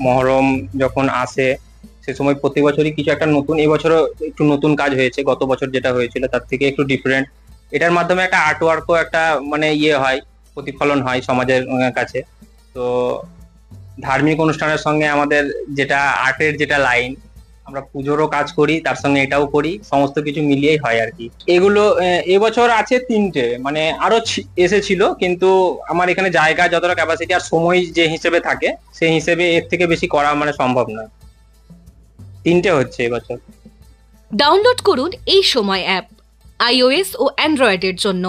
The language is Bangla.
মহরম যখন আসে সে সময় প্রতি বছরই কিছু একটা নতুন, এবছরও একটু নতুন কাজ হয়েছে, গত বছর যেটা হয়েছিল তার থেকে একটু ডিফারেন্ট। এটার মাধ্যমে একটা আর্ট ওয়ার্কও একটা মানে ইয়ে হয়, প্রতিফলন হয় সমাজের কাছে। তো ধার্মিক অনুষ্ঠানের সঙ্গে আমাদের যেটা আর্টের যেটা লাইন, আমরা পুজোরও কাজ করি তার সঙ্গে এটাও করি, সমস্ত কিছু মিলিয়েই হয় আর কি। এগুলো এবছর আছে তিনটে, মানে আরো এসেছিল, কিন্তু আমার এখানে জায়গা যতটা ক্যাপাসিটি আর সময় যে হিসেবে থাকে সেই হিসেবে এর থেকে বেশি করা মানে সম্ভব নয়। তিনটে হচ্ছে এবছর। ডাউনলোড করুন এই সময় অ্যাপ iOS ও অ্যান্ড্রয়েডের জন্য।